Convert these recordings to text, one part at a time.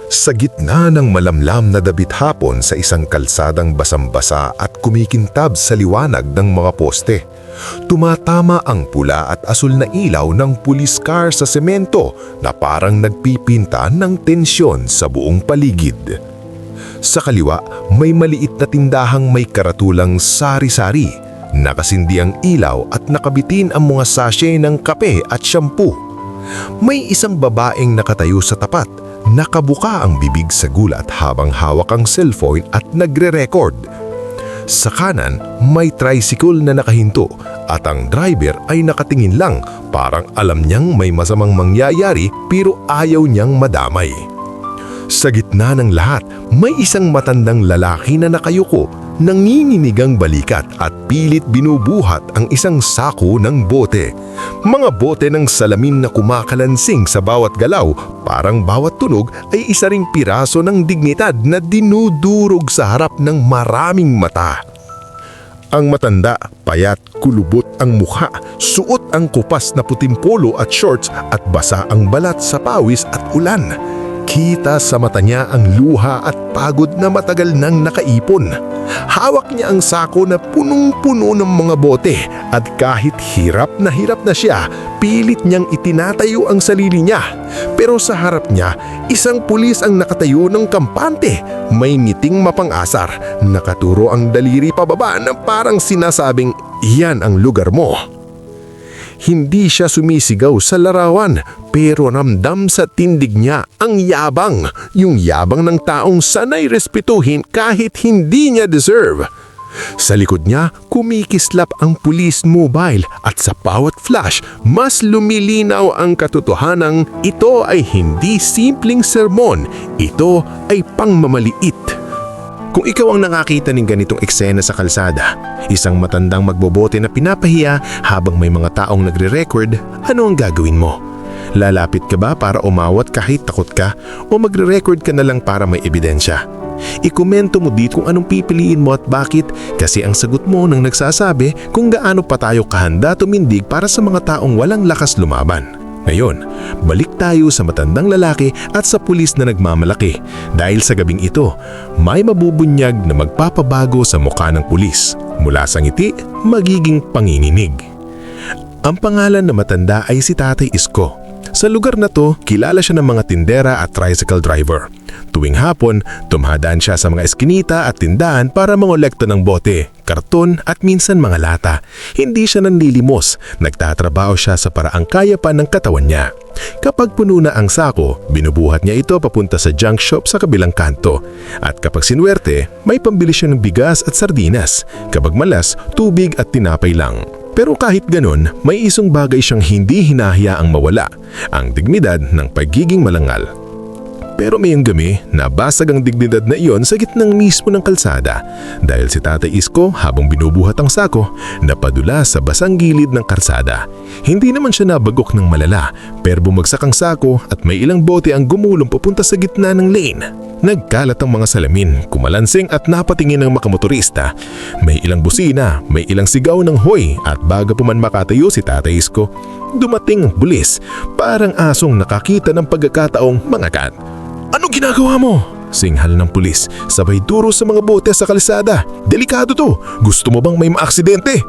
Sa gitna ng malamlam na dabit hapon sa isang kalsadang basang-basa at kumikintab sa liwanag ng mga poste, tumatama ang pula at asul na ilaw ng police car sa semento na parang nagpipinta ng tensyon sa buong paligid. Sa kaliwa, may maliit na tindahang may karatulang sari-sari, nakasindi ang ilaw at nakabitin ang mga sachet ng kape at shampoo. May isang babaeng nakatayo sa tapat, nakabuka ang bibig sa gulat habang hawak ang cellphone at nagre-record. Sa kanan, may tricycle na nakahinto at ang driver ay nakatingin lang, parang alam niyang may masamang mangyayari pero ayaw niyang madamay. Sa gitna ng lahat, may isang matandang lalaki na nakayuko, nanginginig ang balikat at pilit binubuhat ang isang sako ng bote. Mga bote ng salamin na kumakalansing sa bawat galaw, parang bawat tunog ay isa ring piraso ng dignidad na dinudurog sa harap ng maraming mata. Ang matanda, payat, kulubot ang mukha, suot ang kupas na puting polo at shorts at basa ang balat sa pawis at ulan. Kita sa mata niya ang luha at pagod na matagal nang nakaipon. Hawak niya ang sako na punong-puno ng mga bote at kahit hirap na siya, pilit niyang itinatayo ang sarili niya. Pero sa harap niya, isang pulis ang nakatayo ng kampante. May ngiting mapang-asar, nakaturo ang daliri pababa na parang sinasabing, "Iyan ang lugar mo." Hindi siya sumisigaw sa larawan, pero ramdam sa tindig niya ang yabang, yung yabang ng taong sanay respetuhin kahit hindi niya deserve. Sa likod niya, kumikislap ang police mobile at sa bawat flash, mas lumilinaw ang katotohanang ito ay hindi simpleng sermon, ito ay pangmamaliit. Kung ikaw ang nakakita ng ganitong eksena sa kalsada, isang matandang magbobote na pinapahiya habang may mga taong nagre-record, ano ang gagawin mo? Lalapit ka ba para umawat kahit takot ka o magre-record ka na lang para may ebidensya? Ikomento mo dito kung anong pipiliin mo at bakit, kasi ang sagot mo nang nagsasabi kung gaano pa tayo kahanda tumindig para sa mga taong walang lakas lumaban. Ngayon, balik tayo sa matandang lalaki at sa pulis na nagmamalaki dahil sa gabing ito, may mabubunyag na magpapabago sa mukha ng pulis. Mula sa ngiti, magiging panginginig. Ang pangalan na matanda ay si Tatay Isko. Sa lugar na to, kilala siya ng mga tindera at tricycle driver. Tuwing hapon, tumahadaan siya sa mga eskinita at tindahan para mangolekta ng bote, karton at minsan mga lata. Hindi siya nanlilimos, nagtatrabaho siya sa paraang kaya pa ng katawan niya. Kapag puno na ang sako, binubuhat niya ito papunta sa junk shop sa kabilang kanto. At kapag sinwerte, may pambili siya ng bigas at sardinas. Kapag malas, tubig at tinapay lang. Pero kahit ganun, may isang bagay siyang hindi hinahayaang mawala, ang dignidad ng pagiging malangal. Pero mayong gabi, nabasag ang dignidad na iyon sa gitnang mismo ng kalsada dahil si Tatay Isko habang binubuhat ang sako, napadula sa basang gilid ng kalsada. Hindi naman siya nabagok ng malala, pero bumagsak ang sako at may ilang bote ang gumulong papunta sa gitna ng lane. Nagkalat ang mga salamin, kumalansing at napatingin ng makamotorista. May ilang busina, may ilang sigaw ng hoy at bago pa man makatayo si Tatay Isko, dumating ang pulis, parang asong nakakita ng pagkakataong mangagat. "Ano ginagawa mo?" singhal ng pulis, sabay duro sa mga bote sa kalsada. "Delikado to, gusto mo bang may maaksidente?"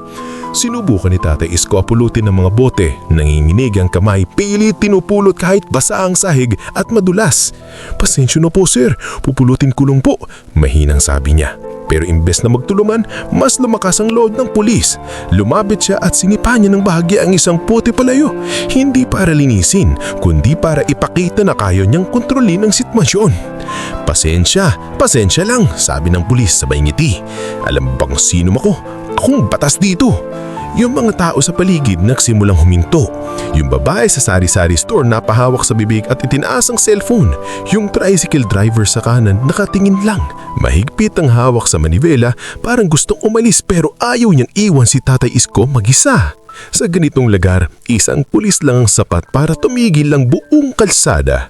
Sinubukan ni Tatay Isko apulutin ng mga bote, nanginginig ang kamay, pilit tinupulot kahit basa ang sahig at madulas. "Pasensya na po sir, pupulutin ko lang po," mahinang sabi niya. Pero imbes na magtulungan, mas lumakas ang loob ng pulis. Lumapit siya at sinipa niya ng bahagya ang isang puti palayo. Hindi para linisin, kundi para ipakita na kaya niyang kontrolin ang sitwasyon. Pasensya lang," sabi ng pulis sabay ngiti. "Alam bang sino ako? Akong batas dito." Yung mga tao sa paligid nagsimulang huminto. Yung babae sa sari-sari store napahawak sa bibig at itinaas ang cellphone. Yung tricycle driver sa kanan nakatingin lang. Mahigpit ang hawak sa manibela, parang gustong umalis pero ayaw niyang iwan si Tatay Isko mag-isa. Sa ganitong lugar, isang pulis lang ang sapat para tumigil ang buong kalsada.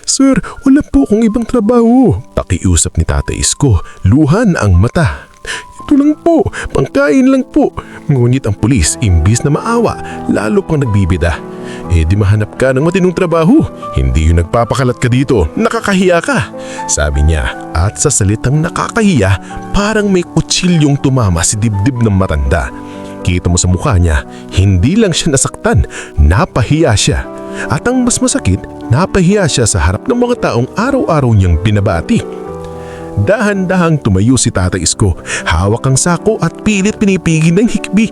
"Sir, wala po akong ibang trabaho," pakiusap ni Tatay Isko, luhan ang mata. Ito lang po, pangkain lang po. Ngunit ang pulis, imbis na maawa, lalo pang nagbibida. Di mahanap ka ng matinong trabaho. Hindi yung nagpapakalat ka dito, nakakahiya ka. Sabi niya, at sa salitang nakakahiya, parang may kutsilyong tumama si dibdib ng matanda. Kita mo sa mukha niya, hindi lang siya nasaktan, napahiya siya. At ang mas masakit, napahiya siya sa harap ng mga taong araw-araw niyang binabati. Dahan-dahang tumayo si Tatay Isko, hawak ang sako at pilit pinipigil ng hikbi.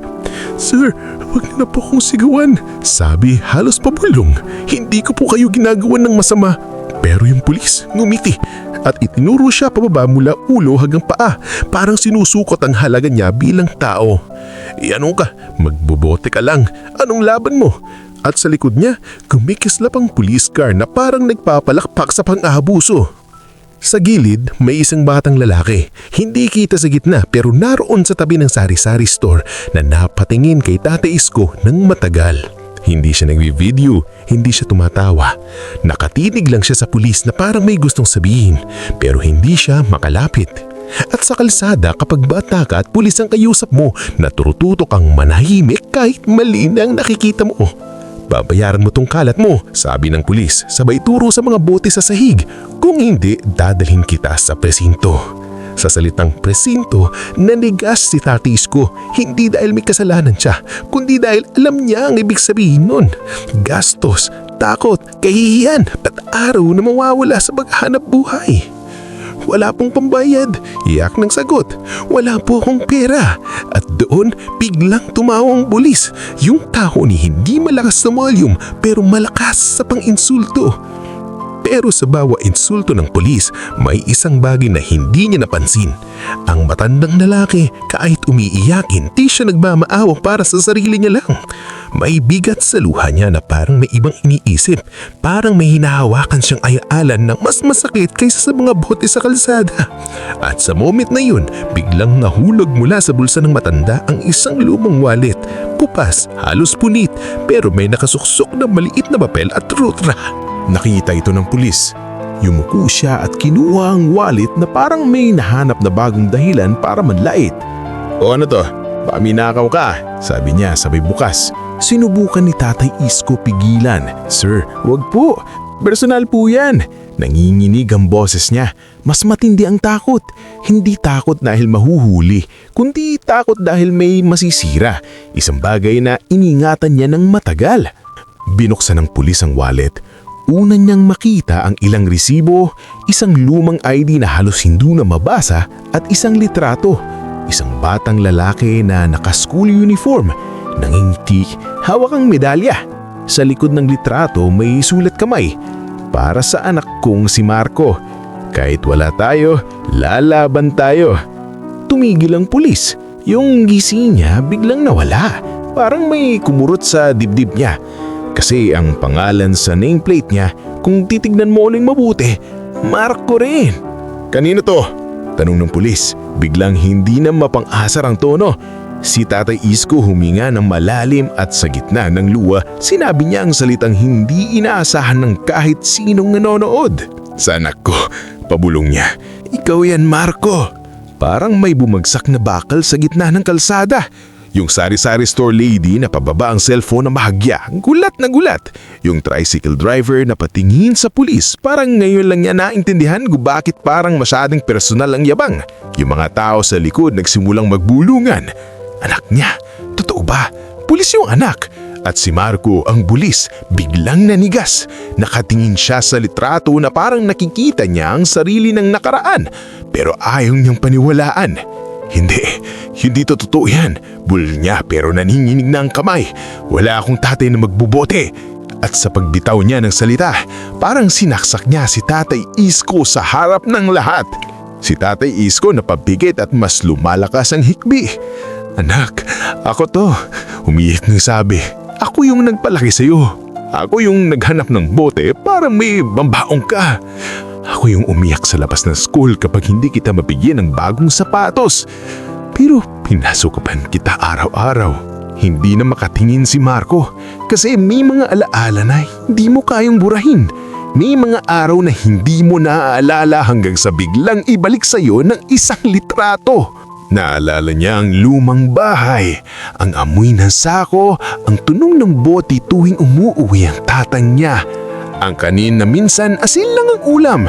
Sir, huwag niyo na po akong sigawan. Sabi halos pabulong, hindi ko po kayo ginagawan ng masama. Pero yung pulis ngumiti at itinuro siya pababa mula ulo hanggang paa, parang sinusukot ang halaga niya bilang tao. Ano ka, magbobote ka lang, anong laban mo? At sa likod niya, kumikislap ang police car na parang nagpapalakpak sa pang-aabuso. Sa gilid, may isang batang lalaki. Hindi kita sa gitna pero naroon sa tabi ng sari-sari store na napatingin kay Tatay Isko ng matagal. Hindi siya nagvi-video, hindi siya tumatawa. Nakatitig lang siya sa pulis na parang may gustong sabihin pero hindi siya makalapit. At sa kalsada kapag bata ka at pulis ang kayusap mo, natututo kang manahimik kahit mali na ang nakikita mo. Babayaran mo tong kalat mo, sabi ng pulis, sabay turo sa mga bote sa sahig. Kung hindi, dadalhin kita sa presinto. Sa salitang presinto, nanigas si Tatay Isko, hindi dahil may kasalanan siya, kundi dahil alam niya ang ibig sabihin nun. Gastos, takot, kahihiyan, at araw na mawawala sa paghahanap buhay. Wala pong pambayad, iyak ng sagot. Wala po akong pera. At doon, biglang tumawang pulis. Yung tao ni hindi malakas sa volume pero malakas sa pang-insulto. Pero sa bawat insulto ng pulis, may isang bagay na hindi niya napansin. Ang matandang lalaki, kahit umiiyakin, di siya nagmamaawa para sa sarili niya lang. May bigat sa luha niya na parang may ibang iniisip. Parang may hinahawakan siyang ayalan ng mas masakit kaysa sa mga bote sa kalsada. At sa moment na yun, biglang nahulog mula sa bulsa ng matanda ang isang lumang wallet. Kupas, halos punit, pero may nakasuksok na maliit na papel at rutra. Nakita ito ng pulis. Yumuko siya at kinuha ang wallet na parang may nahanap na bagong dahilan para manlait. O ano to? Baka minakaw ka, sabi niya sabay bukas. Sinubukan ni Tatay Isko pigilan. Sir, wag po. Personal po yan. Nanginginig ang boses niya. Mas matindi ang takot. Hindi takot dahil mahuhuli, kundi takot dahil may masisira. Isang bagay na iningatan niya ng matagal. Binuksan ng pulis ang wallet. Una niyang makita ang ilang resibo, isang lumang ID na halos hindi na mabasa at isang litrato. Isang batang lalaki na naka-school uniform, nangingiti, hawak ang medalya. Sa likod ng litrato may sulat kamay, para sa anak kong si Marco. Kahit wala tayo, lalaban tayo. Tumigil ang pulis. Yung gising niya biglang nawala. Parang may kumurot sa dibdib niya. Kasi ang pangalan sa nameplate niya, kung titignan mo uling mabuti, Marco rin. Kanino to? Tanong ng pulis. Biglang hindi na mapang-asar ang tono. Si Tatay Isko huminga ng malalim at sa gitna ng luha, sinabi niya ang salitang hindi inaasahan ng kahit sinong nanonood. Sa anak ko, pabulong niya. Ikaw yan, Marco. Parang may bumagsak na bakal sa gitna ng kalsada. Yung sari-sari store lady na pababa ang cellphone na bahagya, gulat na gulat. Yung tricycle driver na patingin sa pulis, parang ngayon lang niya naintindihan kung bakit parang masyadong personal ang yabang. Yung mga tao sa likod nagsimulang magbulungan. Anak niya, totoo ba? Pulis yung anak. At si Marco, ang bulis, biglang nanigas. Nakatingin siya sa litrato na parang nakikita niya ang sarili ng nakaraan, pero ayaw niyang paniwalaan. Hindi to totoo yan. Bul niya pero naninginig na ang kamay. Wala akong tatay na magbubote. At sa pagbitaw niya ng salita, parang sinaksak niya si Tatay Isko sa harap ng lahat. Si Tatay Isko napabigit at mas lumalakas ang hikbi. Anak, ako to. Umiyak ng sabi. Ako yung nagpalaki sa'yo. Ako yung naghanap ng bote para may bambaong ka. Ako yung umiyak sa labas ng school kapag hindi kita mabigyan ng bagong sapatos. Pero pinasukapan kita araw-araw. Hindi na makatingin si Marco kasi may mga alaala na hindi mo kayang burahin. May mga araw na hindi mo naaalala hanggang sa biglang ibalik sa'yo ng isang litrato. Naalala niya ang lumang bahay, ang amoy ng sako, ang tunog ng bote tuwing umuuwi ang tatang niya. Ang kanin na minsan asin lang ang ulam.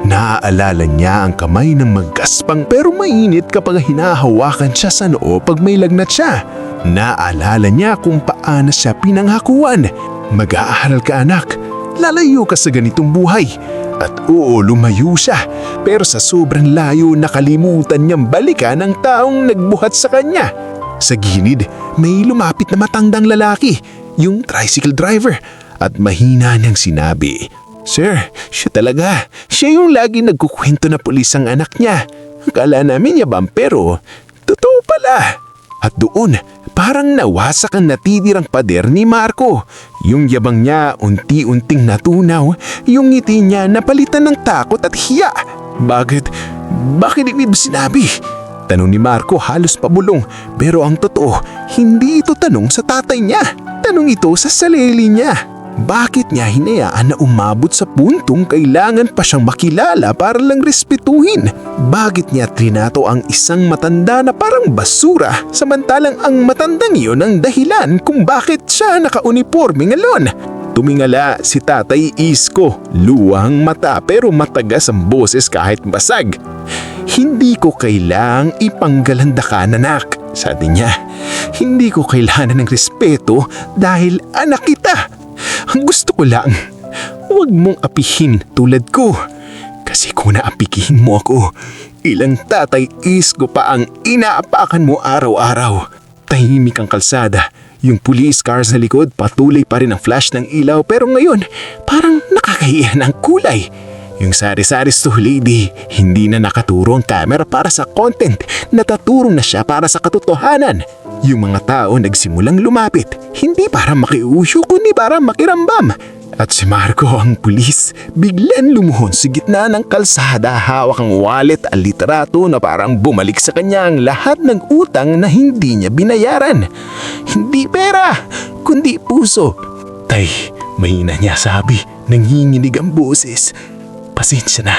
Naaalala niya ang kamay ng magaspang pero mainit kapag hinahawakan siya sa noo pag may lagnat siya. Naalala niya kung paano siya pinanghakuan. Mag-aaral ka anak, lalayo ka sa ganitong buhay. At oo, lumayo siya. Pero sa sobrang layo nakalimutan niyang balikan ang taong nagbuhat sa kanya. Sa gilid, may lumapit na matandang lalaki, yung tricycle driver. At mahina niyang sinabi, "Sir, siya talaga. Siya yung lagi nagkukwento na pulis ang anak niya. Akala namin yabang pero totoo pala." At doon, parang nawasak ang natitirang pader ni Marco. Yung yabang niya unti-unting natunaw, yung ngiti niya napalitan ng takot at hiya. Bakit hindi mo sinabi? Tanong ni Marco halos pabulong, pero ang totoo, hindi ito tanong sa tatay niya. Tanong ito sa sarili niya. Bakit niya hinayaan na umabot sa puntong kailangan pa siyang makilala para lang respetuhin? Bakit niya trinato ang isang matanda na parang basura samantalang ang matandang iyon ang dahilan kung bakit siya naka-uniforme ngalon? Tumingala si Tatay Isko, luwang mata pero matagas ang boses kahit basag. "Hindi ko kailangang ipanggalanda ka, anak," sabi niya. "Hindi ko kailangan ng respeto dahil anak kita. Ang gusto ko lang, huwag mong apihin tulad ko. Kasi kung naapikihin mo ako, ilang Tatay Isko pa ang inaapakan mo araw-araw." Tahimik ang kalsada. Yung police car sa likod patuloy pa rin ang flash ng ilaw pero ngayon parang nakakahiya ng kulay. Yung sari-sari store lady, hindi na nakaturo ang camera para sa content, nataturong na siya para sa katotohanan. Yung mga tao nagsimulang lumapit, hindi para makiusyo kundi para makirambam. At si Marco ang pulis, biglan lumuhon sa gitna ng kalsada, hawak ang wallet at litrato na parang bumalik sa kanya ang lahat ng utang na hindi niya binayaran. Hindi pera, kundi puso. "Tay," mahina niya sabi, nanginginig ang boses. "Pasensya na."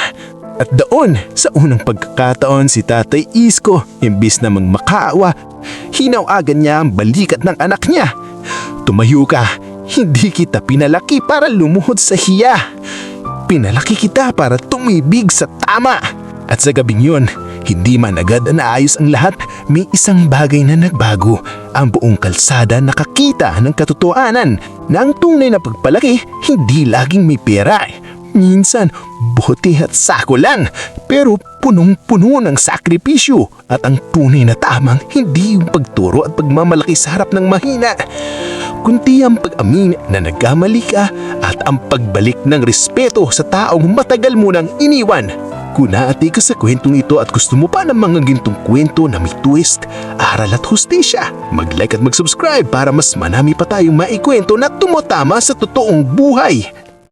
At doon, sa unang pagkakataon si Tatay Isko, imbis na magmakaawa, hinawagan niya ang balikat ng anak niya. "Tumayo ka. Hindi kita pinalaki para lumuhod sa hiya. Pinalaki kita para tumibig sa tama." At sa gabing yun, hindi man agad na naayos ang lahat, may isang bagay na nagbago. Ang buong kalsada nakakita ng katotohanan na ang tunay na pagpalaki hindi laging may pera. Minsan, bote at sako lang, pero punong-puno ng sakripisyo at ang tunay na tamang hindi yung pagturo at pagmamalaki sa harap ng mahina, kundi ang pag-amin na nagkamali ka at ang pagbalik ng respeto sa taong matagal mo nang iniwan. Kung naati ka sa kwentong ito at gusto mo pa ng mga gintong kwento na may twist, aral at hustisya, mag-like at mag-subscribe para mas marami pa tayong maikwento na tumutama sa totoong buhay.